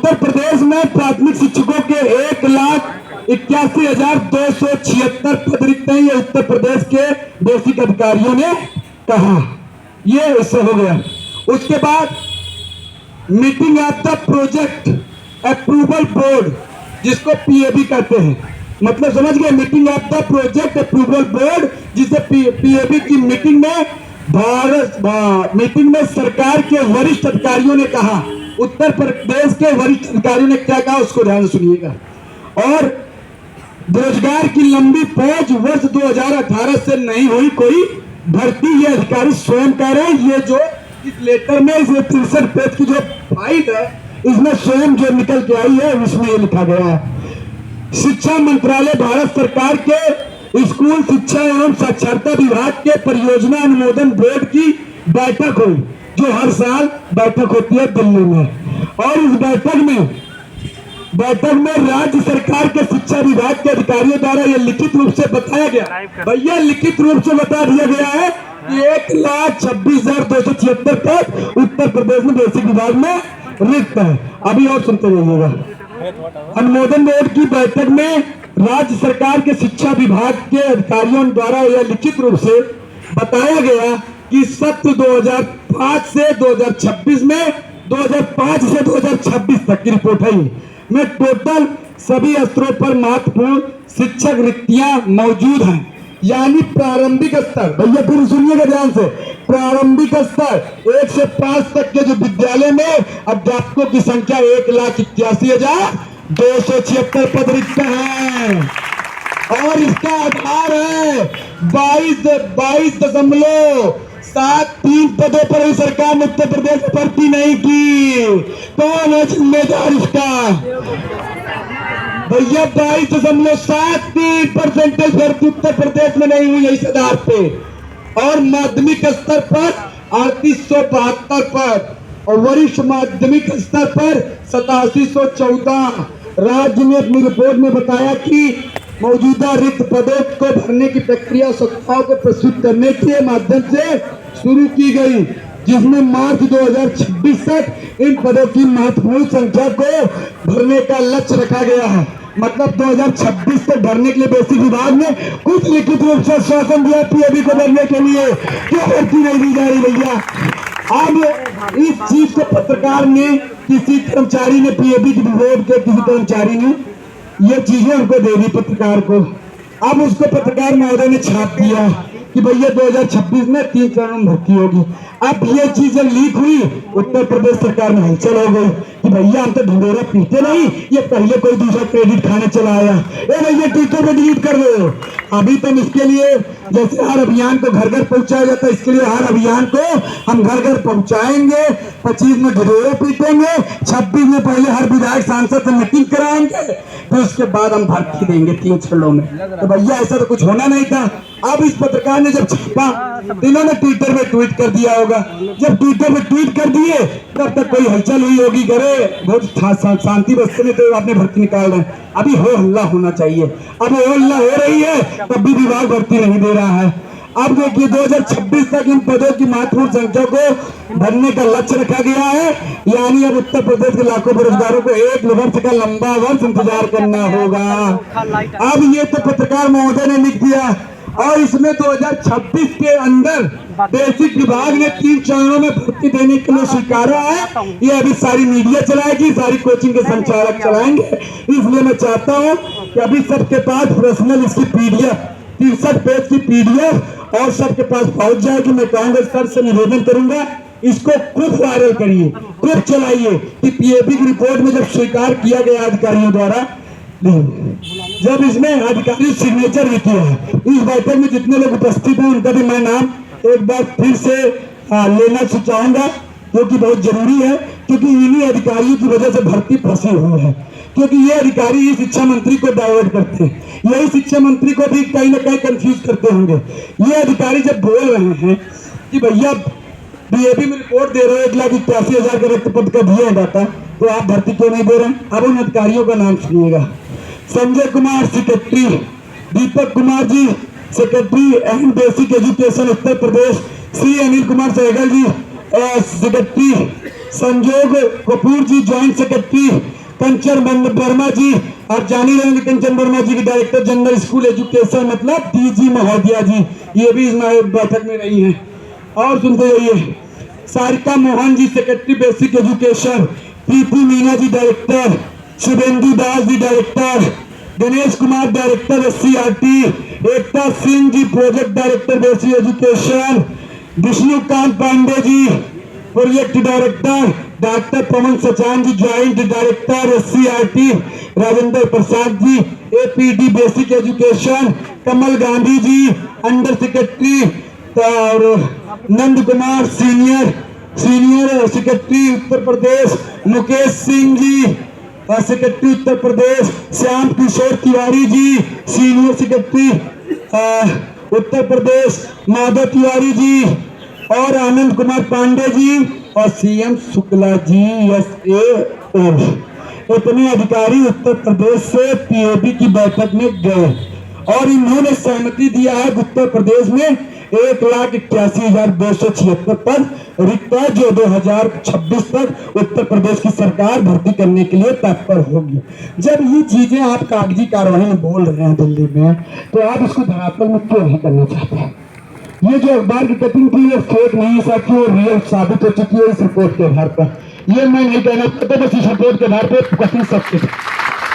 उत्तर प्रदेश में प्राथमिक शिक्षकों के 1,81,276 पद रिक्त हैं। ये उत्तर प्रदेश के बेसिक अधिकारियों ने कहा। ये इससे हो गया। उसके बाद meeting of the project approval board, जिसको पीएबी कहते हैं, मतलब समझ गए, meeting of the project approval board, जिसे पीएबी की मीटिंग में सरकार के वरिष्ठ अधिकारियों ने कहा। उत्तर प्रदेश के वरिष्ठ अधिकारियों ने क्या कहा उसको ध्यान से सुनिएगा। और बेरोजगार की लंबी फौज वर्ष 2018 से नहीं हुई कोई भर्ती, ये अधिकारी स्वयं कह रहे हैं। ये जो इस लेटर में इस 63 पेज की जो फाइल है, इसमें स्वयं जो निकल के आई है उसमें ये लिखा गया है। शिक्षा मंत्रालय भारत सरकार के स्कूल शिक्षा एवं साक्षरता विभाग के परियोजना अनुमोदन बोर्ड की बैठक हुई, जो हर साल बैठक होती है दिल्ली में। और इस बैठक में राज्य सरकार के शिक्षा विभाग के अधिकारियों द्वारा यह लिखित रूप से बताया गया, भैया लिखित रूप से बता दिया गया है कि 1,26,276 पद उत्तर प्रदेश में बेसिक विभाग में रिक्त है। अभी और सुनते रहिएगा। अनुमोदन बोर्ड की बैठक में राज्य सरकार के शिक्षा विभाग के अधिकारियों द्वारा यह लिखित रूप से बताया गया कि सत्र 2005 से 2026 में 2005 से 2026 तक की रिपोर्ट है में टोटल सभी स्तरों पर महत्वपूर्ण शिक्षक रिक्तियां मौजूद हैं। यानी प्रारंभिक स्तर, भैया फिर सुनिएगा ध्यान से, प्रारंभिक स्तर 1 से 5 तक के जो विद्यालय में अध्यापकों की संख्या 1,81,276 पद रिक्त हैं। और इसका आधार है 22.73 पदों पर ही सरकार ने उत्तर प्रदेश में भर्ती नहीं की। कौन है जिम्मेदार इसका? भैया 22.73% भर्ती उत्तर प्रदेश में नहीं हुई इस आधार पे। और माध्यमिक स्तर पर 3872 पद और वरिष्ठ माध्यमिक स्तर पर 8714। राज्य ने अपनी रिपोर्ट में बताया कि मौजूदा रिक्त पदों को भरने की प्रक्रिया संस्थाओं को प्रस्तुत करने के माध्यम से शुरू की गई, जिसमें मार्च 2026 तक इन पदों की महत्वपूर्ण संख्या को भरने का लक्ष्य रखा गया है। मतलब 2026 तक भरने के लिए बेसिक विभाग ने कुछ लिखित रूप से आश्वासन दिया पीएबी को भरने के लिए, क्यों भर्ती नहीं दी जा रही भैया? अब इस चीज को पत्रकार ने, किसी कर्मचारी ने, पीएबी की बोर्ड के किसी कर्मचारी ने ये चीजें उनको दे दी पत्रकार को। अब उसको पत्रकार महोदय ने छाप दिया कि भैया 2026 में 3 चरणों में भर्ती होगी। अब ये चीजें लीक हुई, उत्तर प्रदेश सरकार में हलचल हो गई कि भैया हम तो ढिंढोरा पीते नहीं, ये पहले कोई दूसरा क्रेडिट खाने चला आया, भैया ट्विटर पे डिलीट कर दो। अभी तुम इसके लिए जैसे हर अभियान को घर घर पहुंचाया जाता है, इसके लिए हर अभियान को हम घर घर पहुंचाएंगे। 25 में ढिंढोरा पीटेंगे, 26 में पहले हर विधायक सांसद से मीटिंग कराएंगे, फिर उसके बाद हम भर्ती देंगे 3 चरणों में। तो भैया ऐसा तो कुछ होना नहीं था। अब इस पत्रकार ने जब छापा, इन्होंने ट्विटर में ट्वीट कर दिया होगा। जब ट्विटर में ट्वीट कर दिए तब तक कोई हलचल हुई होगी, करे बहुत शांति बस्ते में तो आपने भर्ती निकाल रहे हैं। अभी हो हल्ला होना चाहिए। अब हो हल्ला हो रही है तब भी विभाग भर्ती नहीं दे रहा है। अब देखिए 2026 तक इन पदों की महत्वपूर्ण संख्या को भरने का लक्ष्य रखा गया है। यानी अब उत्तर प्रदेश के लाखों बेरोजगारों को 1 वर्ष का लंबा वर्ष इंतजार करना होगा। अब ये तो पत्रकार महोदय ने लिख दिया। और इसमें 2026 के अंदर बेसिक विभाग ने 3 चरणों में भर्ती देने के लिए स्वीकारा है। ये अभी सारी मीडिया चलाएगी, सारी कोचिंग के संचालक चलाएंगे। इसलिए मैं चाहता हूँ कि अभी सबके पास पर्सनल इसकी पीडीएफ 63 पेज की पीडीएफ और सबके पास पहुंच जाएगी। मैं कहूँगा सर से निवेदन करूंगा, इसको खूब वायरल करिए, खूब चलाइए कि पीएबी की रिपोर्ट में जब स्वीकार किया गया अधिकारियों द्वारा, जब इसमें अधिकारी सिग्नेचर भी किया है, इस बैठक में जितने लोग उपस्थित हैं उनका भी मैं नाम एक बार फिर से लेना चाहूंगा, जो कि बहुत जरूरी है, क्योंकि इन्हीं अधिकारियों की वजह से भर्ती फंसी हुई है। क्योंकि ये अधिकारी ही शिक्षा मंत्री को डाइवर्ट करते हैं, यही शिक्षा मंत्री को भी कहीं ना कहीं कंफ्यूज करते होंगे। ये अधिकारी जब बोल रहे हैं कि भैया पीएबी में रिपोर्ट दे रहे हो 1,81,000 का रिक्त पद का दिया डाटा, तो आप भर्ती क्यों नहीं दे रहे हैं? अब उन अधिकारियों का नाम सुनिएगा। Sanjay Kumar secretary, Deepak Kumar ji secretary and basic education Uttar Pradesh, Shri Anil Kumar Sehgal ji secretary Sanjog Kapoor ji, joint secretary Kanchan Verma ji, आप जान ही रहेंगे कंचन वर्मा जी की डायरेक्टर जनरल स्कूल एजुकेशन मतलब डीजी महोदया जी, ये भी इस बैठक में रही हैं। और सुनते जाइए, Sarika Mohan ji secretary basic education, Preeti Meena ji director, Shubhendu Das ji director, Ganesh Kumar director SCRT, Ekta Singh ji project director basic education, Vishnukant Pandey ji project director, doctor Pawan Sachan ji joint director SCRT, Rajendra Prasad ji APD basic education, Kamal Gandhi ji under secretary और Nand Kumar senior secretary Uttar Pradesh, Mukesh Singh ji secretary Uttar Pradesh, Shyam Kishore Tiwari ji senior secretary Uttar प्रदेश, माधव तिवारी जी और आनंद कुमार पांडे जी और CM शुक्ला जी SAO। इतने अधिकारी उत्तर प्रदेश से PAB की बैठक में गए और इन्होंने सहमति दिया है उत्तर प्रदेश में 1,81,276 पद रिक्त है, जो 2026 तक उत्तर प्रदेश की सरकार भर्ती करने के लिए तत्पर होगी। जब ये चीजें आप कागजी कार्रवाई में बोल रहे हैं दिल्ली में, तो आप इसको धरातल में क्यों नहीं करना चाहते हैं? ये जो अखबार की कटिंग थी ये फेक नहीं है साथियों, रियल साबित हो चुकी है इस रिपोर्ट के आधार पर। ये मैं नहीं कहना चाहता, बस इस रिपोर्ट के आधार पर कटिंग सकते